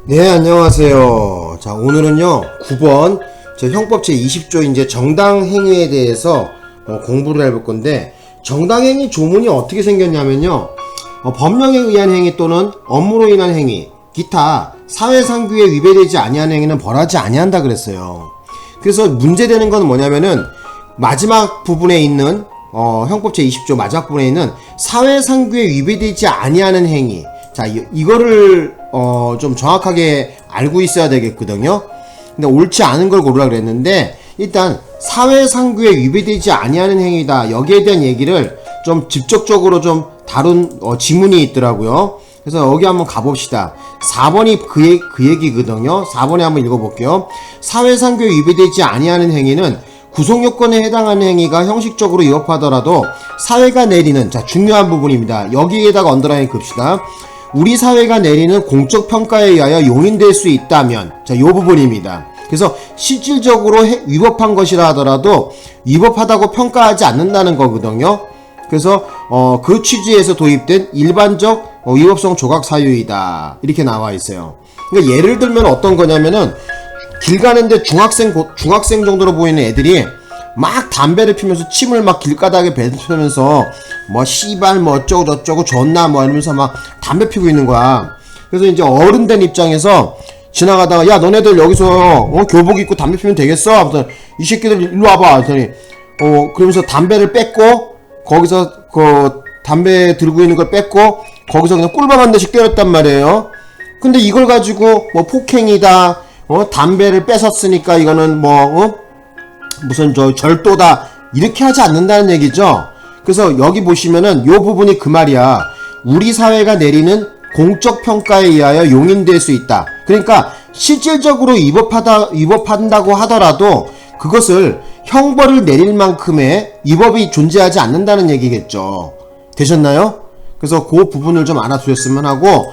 네, 안녕하세요. 자, 오늘은요, 9번, 형법 제20조 이제 정당행위에 대해서 공부를 해볼 건데, 정당행위 조문이 어떻게 생겼냐면요, 법령에 의한 행위 또는 업무로 인한 행위, 기타 사회상규에 위배되지 아니한 행위는 벌하지 아니한다 그랬어요. 그래서 문제되는 건 뭐냐면은, 마지막 부분에 있는, 형법 제20조 마지막 부분에 있는 사회상규에 위배되지 아니하는 행위. 자, 이거를 좀 정확하게 알고 있어야 되겠거든요. 근데 옳지 않은 걸 고르라 그랬는데, 일단 사회상규에 위배되지 아니하는 행위다, 여기에 대한 얘기를 좀 직접적으로 좀 다룬 지문이 있더라고요. 그래서 여기 한번 가봅시다. 4번이 그 얘기거든요. 4번에 한번 읽어볼게요. 사회상규에 위배되지 아니하는 행위는 구속요건에 해당하는 행위가 형식적으로 위법하더라도 사회가 내리는, 자, 중요한 부분입니다. 여기에다가 언더라인 긋읍시다. 우리 사회가 내리는 공적 평가에 의하여 용인될 수 있다면, 자, 요 부분입니다. 그래서 실질적으로 위법한 것이라 하더라도 위법하다고 평가하지 않는다는 거거든요. 그래서 그 취지에서 도입된 일반적 위법성 조각 사유이다, 이렇게 나와 있어요. 그러니까 예를 들면 어떤 거냐면은, 길 가는데 중학생 정도로 보이는 애들이 막 담배를 피면서 침을 막 길가닥에 뱉으면서 뭐 씨발 뭐 어쩌고 저쩌고 존나 뭐 이러면서 막 담배 피고 있는 거야. 그래서 이제 어른된 입장에서 지나가다가, 야, 너네들 여기서 교복 입고 담배 피면 되겠어? 아무튼 이 새끼들 일로 와봐. 그랬더니 그러면서 담배를 뺐고, 거기서 그 담배 들고 있는 걸 뺐고 거기서 그냥 꿀밤 한 대씩 때렸단 말이에요. 근데 이걸 가지고 뭐 폭행이다, 담배를 뺏었으니까 이거는 무슨 절도다, 이렇게 하지 않는다는 얘기죠. 그래서 여기 보시면은 요 부분이 그 말이야. 우리 사회가 내리는 공적 평가에 의하여 용인될 수 있다. 그러니까 실질적으로 위법한다고 하더라도 그것을 형벌을 내릴 만큼의 위법이 존재하지 않는다는 얘기겠죠. 되셨나요? 그래서 그 부분을 좀 알아두셨으면 하고,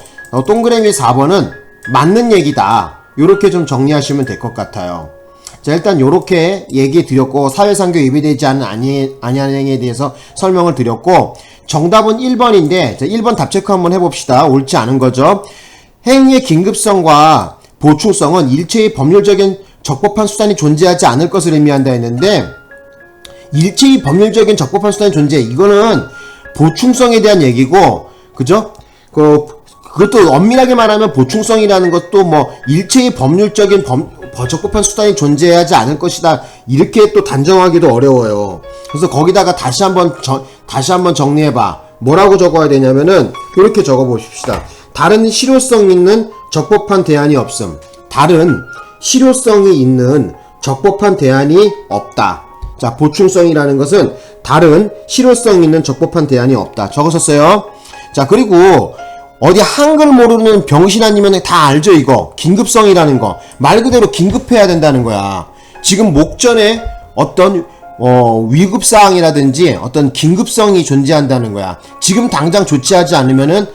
동그라미 4번은 맞는 얘기다, 요렇게 좀 정리하시면 될 것 같아요. 자, 일단 요렇게 얘기 드렸고, 사회상규 위배되지 않은 아니하는 행위에 대해서 설명을 드렸고, 정답은 1번인데, 자, 1번 답 체크 한번 해봅시다. 옳지 않은 거죠. 행위의 긴급성과 보충성은 일체의 법률적인 적법한 수단이 존재하지 않을 것을 의미한다 했는데, 일체의 법률적인 적법한 수단이 존재, 이거는 보충성에 대한 얘기고, 그죠? 그것도 엄밀하게 말하면 보충성이라는 것도 일체의 법률적인 적법한 수단이 존재하지 않을 것이다, 이렇게 또 단정하기도 어려워요. 그래서 거기다가 다시 한번 정리해봐. 뭐라고 적어야 되냐면은 이렇게 적어 보십시다. 다른 실효성 있는 적법한 대안이 없음. 다른 실효성이 있는 적법한 대안이 없다. 자, 보충성이라는 것은 다른 실효성 있는 적법한 대안이 없다. 적으셨어요? 자, 그리고 어디 한글 모르는 병신 아니면 다 알죠, 이거. 긴급성이라는 거. 말 그대로 긴급해야 된다는 거야. 지금 목전에 어떤 위급사항이라든지 어떤 긴급성이 존재한다는 거야. 지금 당장 조치하지 않으면은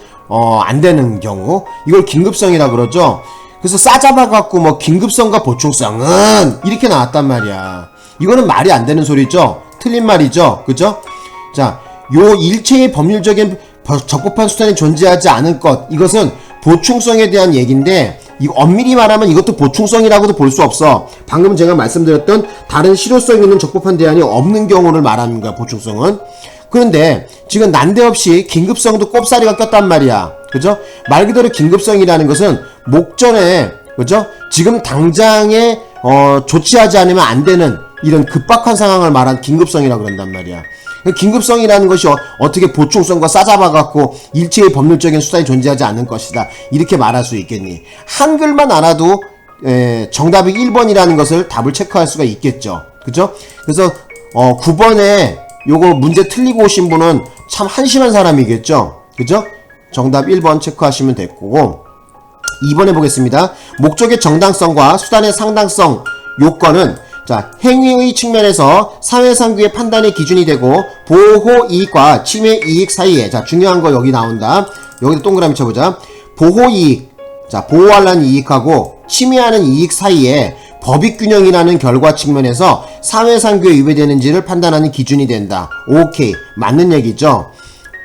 안 되는 경우, 이걸 긴급성이라 그러죠. 그래서 싸잡아갖고 긴급성과 보충성은 이렇게 나왔단 말이야. 이거는 말이 안 되는 소리죠. 틀린 말이죠. 그죠? 자, 요 일체의 법률적인 적법한 수단이 존재하지 않을 것, 이것은 보충성에 대한 얘기인데, 엄밀히 말하면 이것도 보충성이라고도 볼 수 없어. 방금 제가 말씀드렸던 다른 실효성 있는 적법한 대안이 없는 경우를 말하는 거야, 보충성은. 그런데 지금 난데없이 긴급성도 꼽사리가 꼈단 말이야. 그죠? 말 그대로 긴급성이라는 것은 목전에, 그죠? 지금 당장에 조치하지 않으면 안 되는 이런 급박한 상황을 말한 긴급성이라고 그런단 말이야. 긴급성이라는 것이 어떻게 보충성과 싸잡아갖고 일체의 법률적인 수단이 존재하지 않는 것이다, 이렇게 말할 수 있겠니? 한글만 알아도 정답이 1번이라는 것을 답을 체크할 수가 있겠죠. 그죠? 그래서 9번에 요거 문제 틀리고 오신 분은 참 한심한 사람이겠죠. 그죠? 정답 1번 체크하시면 될 거고, 2번 해보겠습니다. 목적의 정당성과 수단의 상당성 요건은, 자, 행위의 측면에서 사회상규의 판단의 기준이 되고 보호이익과 침해이익 사이에, 자, 중요한 거 여기 나온다. 여기도 동그라미 쳐보자. 보호이익, 자, 보호하려는 이익하고 침해하는 이익 사이에 법익균형이라는 결과 측면에서 사회상규에 위배되는지를 판단하는 기준이 된다. 오케이, 맞는 얘기죠.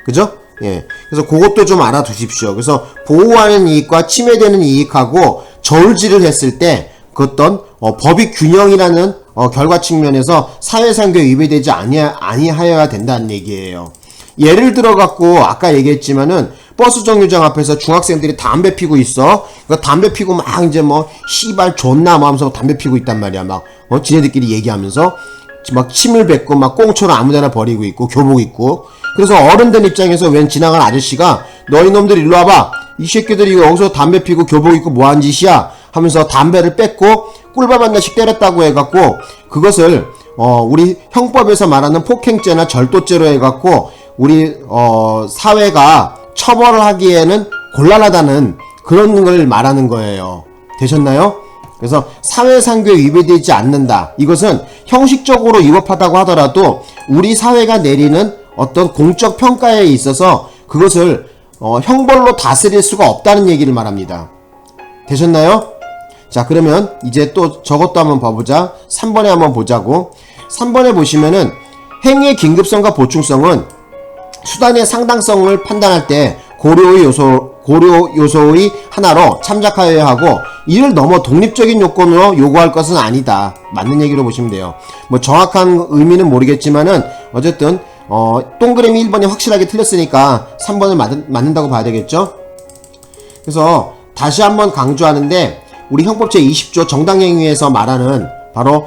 그죠? 예. 그래서 그것도 좀 알아두십시오. 그래서 보호하는 이익과 침해되는 이익하고 저울질을 했을 때 그 어떤 법익 균형이라는 결과 측면에서 사회상규에 위배되지 아니하여야 된다는 얘기예요. 예를 들어 갖고 아까 얘기했지만은 버스 정류장 앞에서 중학생들이 담배 피고 있어. 그 담배 피고 막 이제 뭐 씨발 존나 뭐 하면서 담배 피고 있단 말이야. 막 지네들끼리 얘기하면서 막 침을 뱉고 막 꽁초를 아무데나 버리고 있고 교복 입고. 그래서 어른들 입장에서 웬 지나간 아저씨가 너희 놈들 일로 와봐. 이 새끼들이 여기서 담배 피고 교복 입고 뭐한 짓이야 하면서 담배를 뺏고 꿀밥 한 대씩 때렸다고 해갖고 그것을 우리 형법에서 말하는 폭행죄나 절도죄로 해갖고 우리 사회가 처벌을 하기에는 곤란하다는 그런 걸 말하는 거예요. 되셨나요? 그래서 사회상규에 위배되지 않는다. 이것은 형식적으로 위법하다고 하더라도 우리 사회가 내리는 어떤 공적 평가에 있어서 그것을 형벌로 다스릴 수가 없다는 얘기를 말합니다. 되셨나요? 자, 그러면 이제 또 저것도 한번 봐보자. 3번에 한번 보자고. 3번에 보시면은 행위의 긴급성과 보충성은 수단의 상당성을 판단할 때 고려 요소의 하나로 참작하여야 하고 이를 넘어 독립적인 요건으로 요구할 것은 아니다. 맞는 얘기로 보시면 돼요. 뭐 정확한 의미는 모르겠지만은 어쨌든 동그라미 1번이 확실하게 틀렸으니까 3번을 맞는다고 봐야 되겠죠? 그래서 다시 한번 강조하는데 우리 형법 제20조 정당행위에서 말하는 바로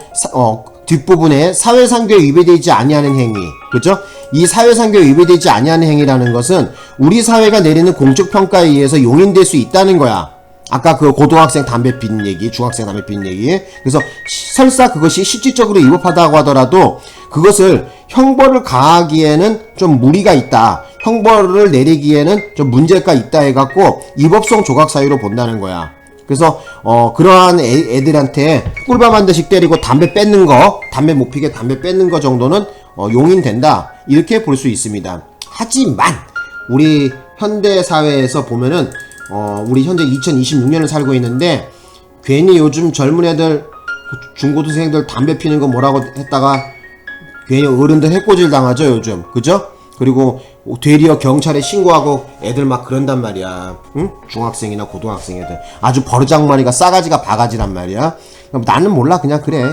뒷부분에 사회상규에 위배되지 아니하는 행위, 그렇죠? 이 사회상규에 위배되지 아니하는 행위라는 것은 우리 사회가 내리는 공적평가에 의해서 용인될 수 있다는 거야. 아까 그 고등학생 담배 피는 얘기, 중학생 담배 피는 얘기. 그래서 설사 그것이 실질적으로 위법하다고 하더라도 그것을 형벌을 가하기에는 좀 무리가 있다. 형벌을 내리기에는 좀 문제가 있다 해갖고 위법성 조각 사유로 본다는 거야. 그래서 그러한 애들한테 꿀밤 한 대씩 때리고 담배 뺏는 거, 담배 못 피게 담배 뺏는 거 정도는 용인된다. 이렇게 볼 수 있습니다. 하지만 우리 현대 사회에서 보면은 우리 현재 2026년을 살고 있는데 괜히 요즘 젊은 애들 중고등생들 담배 피는 거 뭐라고 했다가 괜히 어른들 해코지를 당하죠 요즘. 그죠? 그리고 되리어 경찰에 신고하고 애들 막 그런단 말이야. 응? 중학생이나 고등학생 애들 아주 버르장머리가 싸가지가 바가지란 말이야. 나는 몰라 그냥 그래.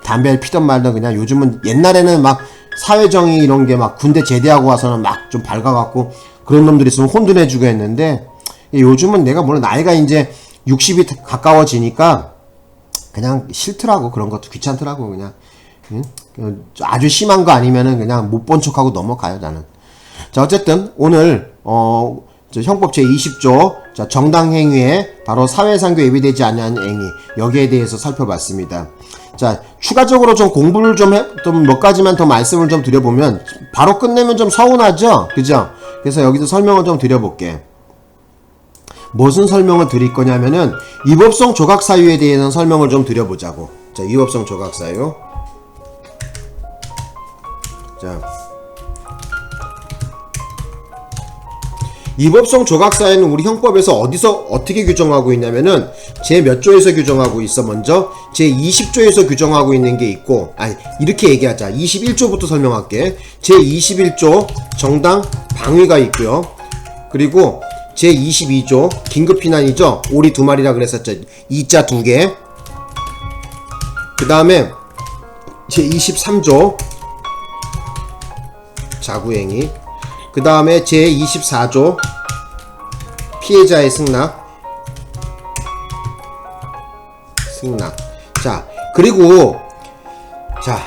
담배를 피던 말던 그냥 요즘은 옛날에는 막 사회정의 이런 게 막 군대 제대하고 와서는 막 좀 밝아갖고 그런 놈들 있으면 혼돈해주고 했는데 요즘은 내가 물론 나이가 이제 60이 가까워지니까 그냥 싫더라고. 그런 것도 귀찮더라고 그냥. 응? 아주 심한 거 아니면은 그냥 못 본 척하고 넘어가요 나는. 자, 어쨌든 오늘 형법 제20조 자, 정당행위에 바로 사회상규에 위배되지 않는 행위 여기에 대해서 살펴봤습니다. 자, 추가적으로 좀 공부를 좀 몇 가지만 더 말씀을 좀 드려보면 바로 끝내면 좀 서운하죠? 그죠? 그래서 여기서 설명을 좀 드려볼게. 무슨 설명을 드릴 거냐면은 위법성 조각 사유에 대해서 설명을 좀 드려보자고. 자, 위법성 조각 사유. 자, 위법성 조각 사유는 우리 형법에서 어디서 어떻게 규정하고 있냐면은 제 몇 조에서 규정하고 있어. 먼저 제 20조에서 규정하고 있는 게 있고, 아니 이렇게 얘기하자. 21조부터 설명할게. 제 21조 정당 방위가 있고요. 그리고 제 22조 긴급피난이죠. 오리 2마리라 그랬었죠. 2자 2개. 그 다음에 제 23조 자구행위. 그 다음에 제24조 피해자의 승낙. 자, 그리고 자,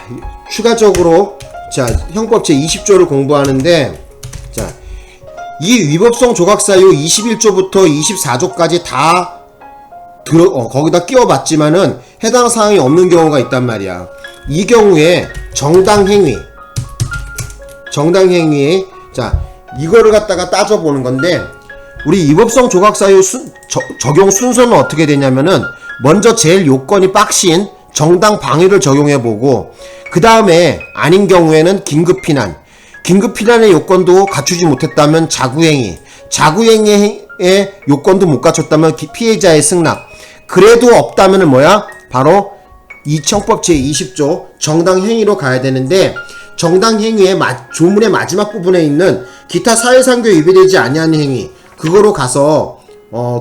추가적으로 자, 형법 제20조를 공부하는데 자, 이 위법성 조각사유 21조부터 24조까지 다 거기다 끼워봤지만은 해당 사항이 없는 경우가 있단 말이야. 이 경우에 정당행위 자, 이거를 갖다가 따져보는 건데 우리 위법성 조각사유 적용 순서는 어떻게 되냐면은 먼저 제일 요건이 빡신 정당 방위를 적용해보고 그 다음에 아닌 경우에는 긴급피난의 요건도 갖추지 못했다면 자구행위의 요건도 못 갖췄다면 피해자의 승낙. 그래도 없다면은 뭐야? 바로 이 형법 제20조 정당행위로 가야 되는데 정당 행위의 조문의 마지막 부분에 있는 기타 사회상규에 위배되지 아니하는 행위, 그거로 가서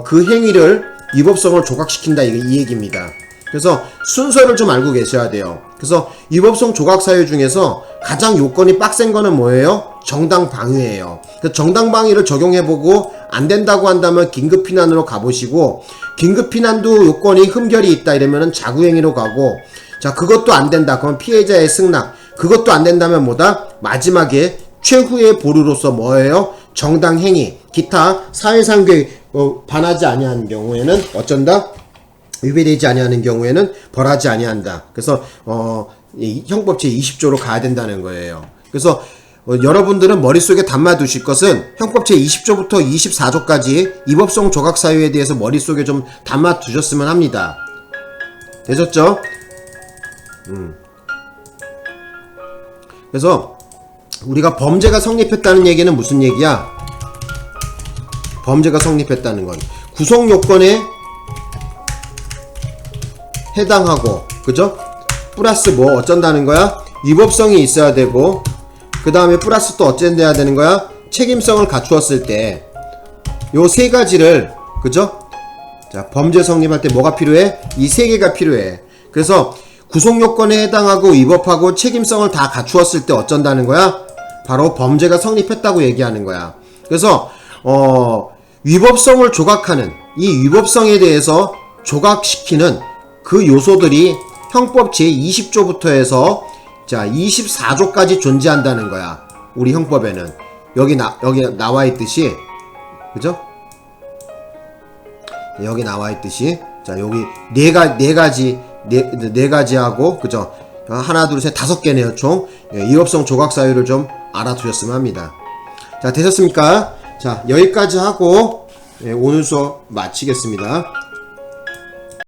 그 행위를 위법성을 조각시킨다 이 얘기입니다. 그래서 순서를 좀 알고 계셔야 돼요. 그래서 위법성 조각 사유 중에서 가장 요건이 빡센 거는 뭐예요? 정당 방위예요. 정당 방위를 적용해보고 안 된다고 한다면 긴급 피난으로 가보시고, 긴급 피난도 요건이 흠결이 있다 이러면은 자구행위로 가고, 자 그것도 안 된다 그러면 피해자의 승낙, 그것도 안 된다면 뭐다? 마지막에 최후의 보루로서 뭐예요? 정당 행위, 기타 사회상규에 반하지 아니하는 경우에는 어쩐다? 위배되지 아니하는 경우에는 벌하지 아니한다. 그래서 형법 제20조로 가야 된다는 거예요. 그래서 여러분들은 머릿속에 담아 두실 것은 형법 제20조부터 24조까지 위법성 조각 사유에 대해서 머릿속에 좀 담아 두셨으면 합니다. 되셨죠? 그래서 우리가 범죄가 성립했다는 얘기는 무슨 얘기야? 범죄가 성립했다는 건 구성 요건에 해당하고, 그죠? 플러스 뭐 어쩐다는 거야? 위법성이 있어야 되고, 그 다음에 플러스 또 어쩐돼야 되는 거야? 책임성을 갖추었을 때 요 세 가지를, 그죠? 자, 범죄 성립할 때 뭐가 필요해? 이 세 개가 필요해. 그래서 구성 요건에 해당하고 위법하고 책임성을 다 갖추었을 때 어쩐다는 거야? 바로 범죄가 성립했다고 얘기하는 거야. 그래서 위법성을 조각하는, 이 위법성에 대해서 조각시키는 그 요소들이 형법 제20조부터 해서 자 24조까지 존재한다는 거야. 우리 형법에는 여기 나와 있듯이, 그죠? 여기 나와 있듯이, 자 여기 네 가지하고, 그죠? 하나 둘 셋 5개네요 총. 위법성 조각 사유를 좀 알아두셨으면 합니다. 자 되셨습니까? 자 여기까지 하고 오늘 수업 마치겠습니다.